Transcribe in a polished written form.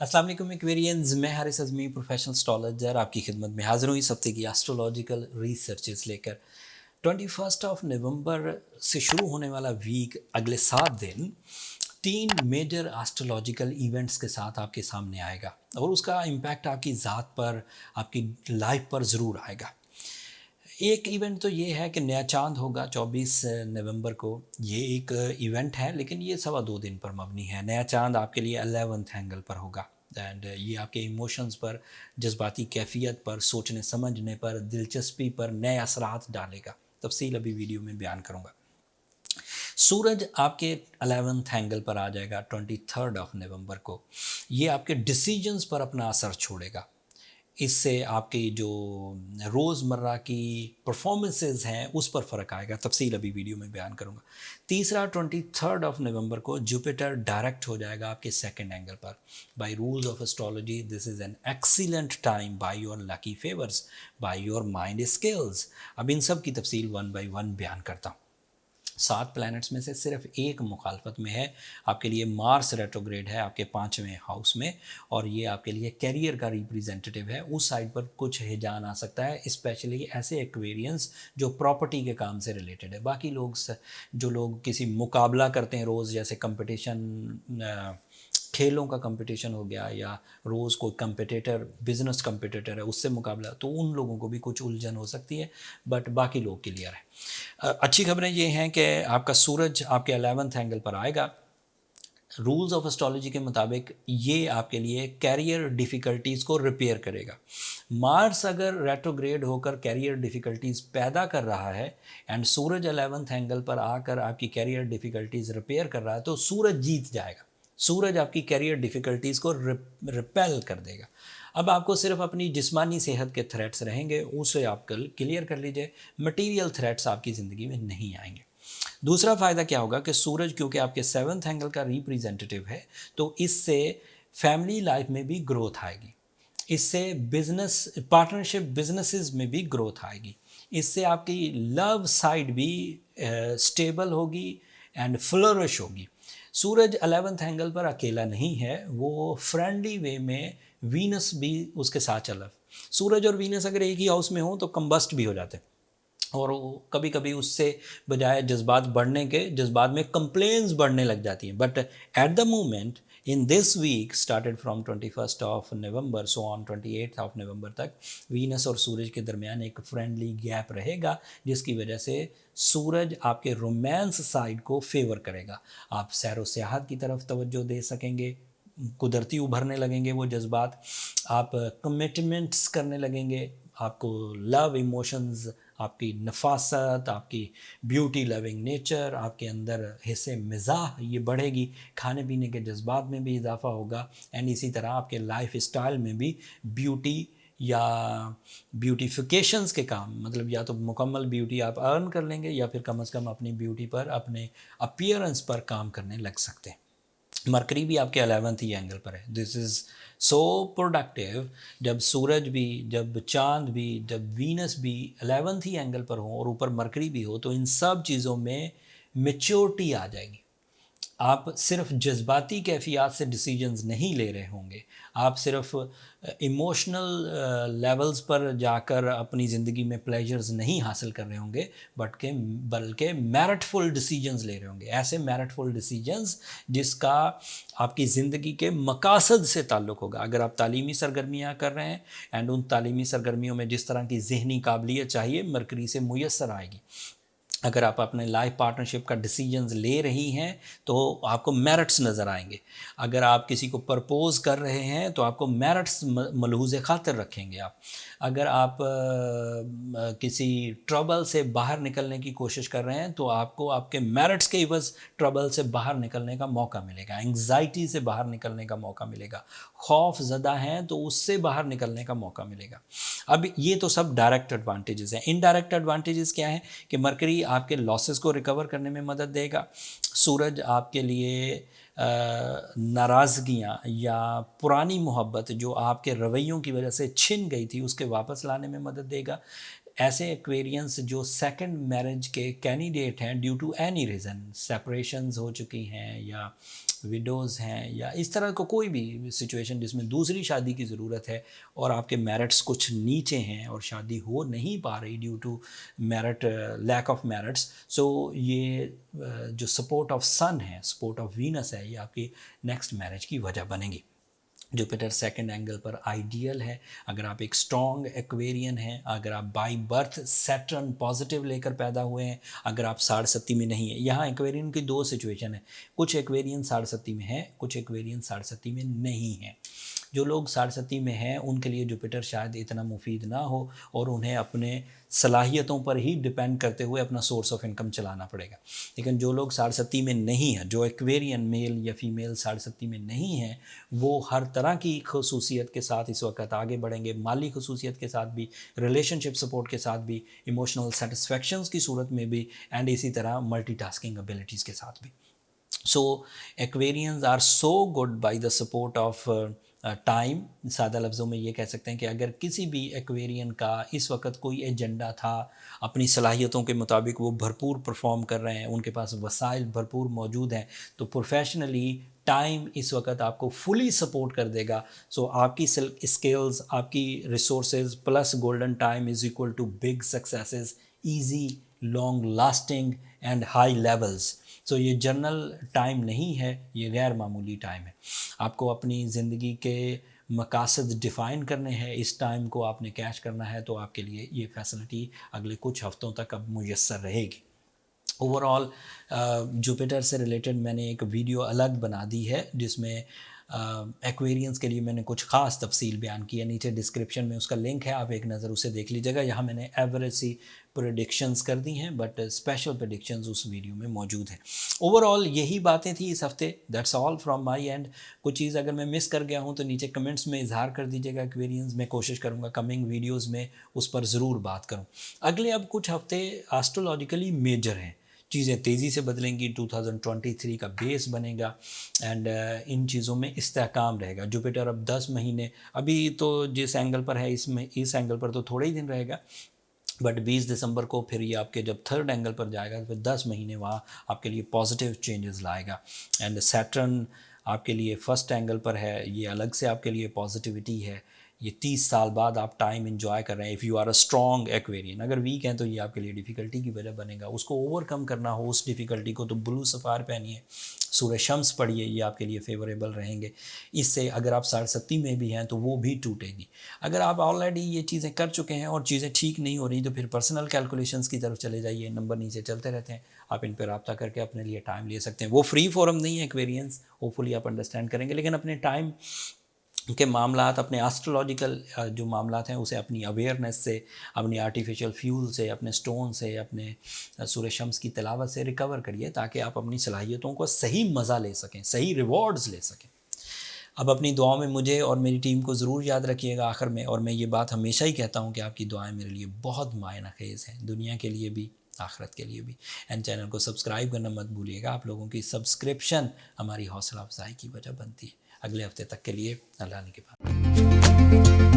अस्सलाम वालेकुम एक्वेरियंस, मैं हारिस अज़मी प्रोफेशनल एस्ट्रोलॉजर आपकी खिदमत में हाज़िर हूँ इस हफ्ते की एस्ट्रोलॉजिकल रिसर्चेस लेकर। 21 नवंबर से शुरू होने वाला वीक अगले 7 दिन 3 मेजर एस्ट्रोलॉजिकल इवेंट्स के साथ आपके सामने आएगा और उसका इम्पैक्ट आपकी ज़ात पर, आपकी लाइफ पर ज़रूर आएगा। एक इवेंट तो ये है कि नया चांद होगा 24 नवंबर को। ये एक इवेंट है लेकिन ये 2.25 दिन पर मबनी है। नया चांद आपके लिए 11th एंगल पर होगा एंड ये आपके इमोशंस पर, जज्बाती कैफियत पर, सोचने समझने पर, दिलचस्पी पर नए असरात डालेगा। तफसील अभी वीडियो में बयान करूँगा। सूरज आपके 11th एंगल पर आ जाएगा 23 नवंबर को। ये आपके डिसीजंस पर अपना असर छोड़ेगा। इससे आपकी जो रोज़मर्रा की परफॉर्मेंसेस हैं उस पर फ़र्क आएगा। तफसील अभी वीडियो में बयान करूँगा। तीसरा 23 नवंबर को जुपिटर डायरेक्ट हो जाएगा आपके 2nd एंगल पर। By rules of astrology this is an excellent time by your lucky favours, by your mind skills. अब इन सब की तफसील 1 बाय 1 बयान करता हूँ। 7 प्लैनेट्स में से सिर्फ एक मुखालफत में है। आपके लिए मार्स रेट्रोग्रेड है आपके 5वें हाउस में और ये आपके लिए कैरियर का रिप्रेजेंटेटिव है। उस साइड पर कुछ हिजान आ सकता है, स्पेशली ऐसे एक्वेरियंस जो प्रॉपर्टी के काम से रिलेटेड है। बाकी लोग जो लोग किसी मुकाबला करते हैं रोज़, जैसे कंपटीशन, खेलों का कंपटीशन हो गया या रोज़ कोई कंपटीटर, बिजनेस कंपटीटर है उससे मुकाबला, तो उन लोगों को भी कुछ उलझन हो सकती है, बट बाकी लोग क्लियर है। अच्छी खबरें ये हैं कि आपका सूरज आपके 11th एंगल पर आएगा। रूल्स ऑफ एस्ट्रोलॉजी के मुताबिक ये आपके लिए कैरियर डिफ़िकल्टीज़ को रिपेयर करेगा। मार्स अगर रेट्रोग्रेड होकर कैरियर डिफ़िकल्टीज़ पैदा कर रहा है एंड सूरज 11th एंगल पर आकर आपकी कैरियर डिफ़िकल्टीज़ रिपेयर कर रहा है, तो सूरज जीत जाएगा। सूरज आपकी कैरियर डिफ़िकल्टीज़ को रिपेल कर देगा। अब आपको सिर्फ अपनी जिस्मानी सेहत के थ्रेट्स रहेंगे, उसे आप क्लियर कर लीजिए। मटीरियल थ्रेट्स आपकी ज़िंदगी में नहीं आएंगे। दूसरा फ़ायदा क्या होगा कि सूरज क्योंकि आपके 7th एंगल का रिप्रेजेंटेटिव है, तो इससे फैमिली लाइफ में भी ग्रोथ आएगी। इससे बिजनेस पार्टनरशिप बिजनेसेस में भी ग्रोथ आएगी। इससे आपकी लव साइड भी स्टेबल होगी एंड फ्लरिश होगी। सूरज 11th एंगल पर अकेला नहीं है, वो फ्रेंडली वे में वीनस भी उसके साथ चला। सूरज और वीनस अगर एक ही हाउस में हो तो कंबस्ट भी हो जाते हैं और कभी कभी उससे बजाय जज्बात बढ़ने के, जज्बात में कंप्लेंट्स बढ़ने लग जाती हैं। But at the moment in this week started from 21 November so on 28 November तक वीनस और सूरज के दरमियान एक फ्रेंडली गैप रहेगा, जिसकी वजह से सूरज आपके रोमांस साइड को फेवर करेगा। आप सैर व सियाहत की तरफ तवज्जो दे सकेंगे, कुदरती उभरने लगेंगे वो जज्बात। आप कमिटमेंट्स करने लगेंगे, आपको लव इमोशंस, आपकी नफासत, आपकी ब्यूटी लविंग नेचर, आपके अंदर हिस्से मिजाह ये बढ़ेगी। खाने पीने के जज्बात में भी इजाफा होगा एंड इसी तरह आपके लाइफ स्टाइल में भी ब्यूटी या ब्यूटिफिकेशंस के काम, मतलब या तो मुकम्मल ब्यूटी आप अर्न कर लेंगे या फिर कम से कम अपनी ब्यूटी पर, अपने अपीयरेंस पर काम करने लग सकते हैं। मरकरी भी आपके 11th ही एंगल पर है। This is so productive. जब सूरज भी, जब चांद भी, जब वीनस भी 11th ही एंगल पर हो और ऊपर मरकरी भी हो, तो इन सब चीज़ों में मेच्योरिटी आ जाएगी। आप सिर्फ जज्बाती कैफियत से डिसीजंस नहीं ले रहे होंगे, आप सिर्फ इमोशनल लेवल्स पर जाकर अपनी ज़िंदगी में प्लेजर्स नहीं हासिल कर रहे होंगे, बल्कि मेरिटफुल डिसीजंस ले रहे होंगे। ऐसे मेरिटफुल डिसीजंस जिसका आपकी ज़िंदगी के मकासद से ताल्लुक़ होगा। अगर आप तालीमी सरगर्मियाँ कर रहे हैं एंड उन तालीमी सरगर्मियों में जिस तरह की ज़हनी काबिलियत चाहिए, मरकरी से मुयस्सर आएगी। अगर आप अपने लाइफ पार्टनरशिप का डिसीजंस ले रही हैं तो आपको मेरिट्स नज़र आएंगे। अगर आप किसी को प्रपोज़ कर रहे हैं तो आपको मेरिट्स मलहूज़ खातिर रखेंगे आप। अगर आप किसी ट्रबल से बाहर निकलने की कोशिश कर रहे हैं तो आपको आपके मेरिट्स के इवज़ ट्रबल से बाहर निकलने का मौका मिलेगा, एंग्जाइटी से बाहर निकलने का मौका मिलेगा, खौफ ज़दा हैं तो उससे बाहर निकलने का मौका मिलेगा। अब ये तो सब डायरेक्ट एडवांटेजेस हैं। इनडायरेक्ट एडवांटेजेस क्या हैं कि मरकरी आपके लॉसेस को रिकवर करने में मदद देगा। सूरज आपके लिए नाराज़गियाँ या पुरानी मोहब्बत जो आपके रवैयों की वजह से छिन गई थी उसके वापस लाने में मदद देगा। ऐसे एक्वेरियंस जो सेकंड मैरिज के कैंडिडेट हैं, due to any reason separations हो चुकी हैं या विडोज़ हैं या इस तरह का कोई भी सिचुएशन जिसमें दूसरी शादी की ज़रूरत है और आपके मेरिट्स कुछ नीचे हैं और शादी हो नहीं पा रही due to merit, lack of merits, so ये जो सपोर्ट ऑफ सन है, सपोर्ट ऑफ वीनस है, ये आपकी नेक्स्ट मैरिज की वजह बनेगी। जुपिटर सेकंड एंगल पर आइडियल है अगर आप एक स्ट्रॉन्ग एक्वेरियन हैं, अगर आप बाय बर्थ सैटर्न पॉजिटिव लेकर पैदा हुए हैं, अगर आप साढ़े में नहीं है। यहाँ एक्वेरियन की दो सिचुएशन है, कुछ एक्वेरियन साढ़े में है, कुछ एक्वेरियन साढ़े में नहीं है। जो लोग साढ़े में हैं उनके लिए जुपिटर शायद इतना मुफीद ना हो और उन्हें अपने सलाहियतों पर ही डिपेंड करते हुए अपना सोर्स ऑफ इनकम चलाना पड़ेगा। लेकिन जो लोग साढ़े में नहीं हैं, जो एक्वेरियन मेल या फीमेल साढ़े में नहीं हैं, वो हर तरह की खसूसियत के साथ इस वक्त आगे बढ़ेंगे, माली खसूसियत के साथ भी, रिलेशनशिप सपोर्ट के साथ भी, इमोशनल सेटिस्फेक्शंस की सूरत में भी, एंड इसी तरह मल्टीटास्किंग एबिलिटीज़ के साथ भी। So experiences are so good by the support of time. सादा लफ्ज़ों में ये कह सकते हैं कि अगर किसी भी एक्वेरियन का इस वक्त कोई एजेंडा था, अपनी सलाहियतों के मुताबिक वो भरपूर परफॉर्म कर रहे हैं, उनके पास वसाइल भरपूर मौजूद हैं, तो प्रोफेशनली टाइम इस वक्त आपको फुली सपोर्ट कर देगा। सो आपकी स्किल्स, आपकी resources plus golden time is equal to big successes, easy, long lasting and high levels. So ये जनरल टाइम नहीं है, ये गैर मामूली टाइम है। आपको अपनी ज़िंदगी के मकासद डिफ़ाइन करने हैं, इस टाइम को आपने कैच करना है, तो आपके लिए ये फैसिलिटी अगले कुछ हफ़्तों तक अब मुयस्सर रहेगी। ओवरऑल जुपिटर से रिलेटेड मैंने एक वीडियो अलग बना दी है जिसमें एक्वेरियंस के लिए मैंने कुछ ख़ास तफसील बयान की है। नीचे डिस्क्रिप्शन में उसका लिंक है, आप एक नज़र उसे देख लीजिएगा। यहाँ मैंने एवरेज सी प्रेडिक्शंस कर दी हैं, बट स्पेशल प्रेडिक्शंस उस वीडियो में मौजूद हैं। ओवरऑल यही बातें थी इस हफ्ते। That's all from my and. कुछ चीज़ अगर मैं मिस कर गया हूँ तो नीचे कमेंट्स में इजहार कर दीजिएगा एक्वेरियंस। मैं कोशिश करूँगा कमिंग वीडियोज़ में उस पर ज़रूर बात करूँ। अगले अब कुछ हफ्ते एस्ट्रोलॉजिकली मेजर हैं, चीज़ें तेज़ी से बदलेंगी, 2023 का बेस बनेगा एंड इन चीज़ों में इस्तेहकाम रहेगा। जुपिटर अब 10 महीने, अभी तो जिस एंगल पर है इसमें, इस एंगल पर तो थोड़े ही दिन रहेगा, बट 20 दिसंबर को फिर ये आपके जब थर्ड एंगल पर जाएगा तो फिर 10 महीने वहाँ आपके लिए पॉजिटिव चेंजेस लाएगा। एंड सैटर्न आपके लिए फर्स्ट एंगल पर है, ये अलग से आपके लिए पॉजिटिविटी है। ये 30 साल बाद आप टाइम एंजॉय कर रहे हैं। If you are a strong Aquarian, अगर वीक हैं तो ये आपके लिए डिफ़िकल्टी की वजह बनेगा। उसको ओवरकम करना हो उस डिफ़िकल्टी को, तो ब्लू सफ़ार पहनिए, सूरज शम्स पढ़िए, ये आपके लिए फेवरेबल रहेंगे। इससे अगर आप साढ़े में भी हैं तो वो भी टूटेगी। अगर आप ऑलरेडी ये चीज़ें कर चुके हैं और चीज़ें ठीक नहीं हो रही तो फिर पर्सनल कैलकुलेशंस की तरफ चले जाइए, नंबर नीचे चलते रहते हैं, आप इन पर रब्ता करके अपने लिए टाइम ले सकते हैं। वो फ्री फोरम नहीं है एक्वेरियंस, होपफुली आप अंडरस्टैंड करेंगे, लेकिन अपने टाइम के मामलात, अपने एस्ट्रोलॉजिकल जो मामलात हैं उसे अपनी अवेयरनेस से, अपनी आर्टिफिशियल फ्यूल से, अपने स्टोन से, अपने सूरज शम्स की तिलावत से रिकवर करिए ताकि आप अपनी सलाहियतों को सही मज़ा ले सकें, सही रिवॉर्ड्स ले सकें। अब अपनी दुआओं में मुझे और मेरी टीम को ज़रूर याद रखिएगा आखिर में, और मैं ये बात हमेशा ही कहता हूँ कि आपकी दुआएं मेरे लिए बहुत मायना खेज़ हैं, दुनिया के लिए भी, आखिरत के लिए भी। एंड चैनल को सब्सक्राइब करना मत भूलिएगा, आप लोगों की सब्सक्रिप्शन हमारी हौसला अफजाई की वजह बनती है। अगले हफ्ते तक के लिए अल्लाह ने के बाद।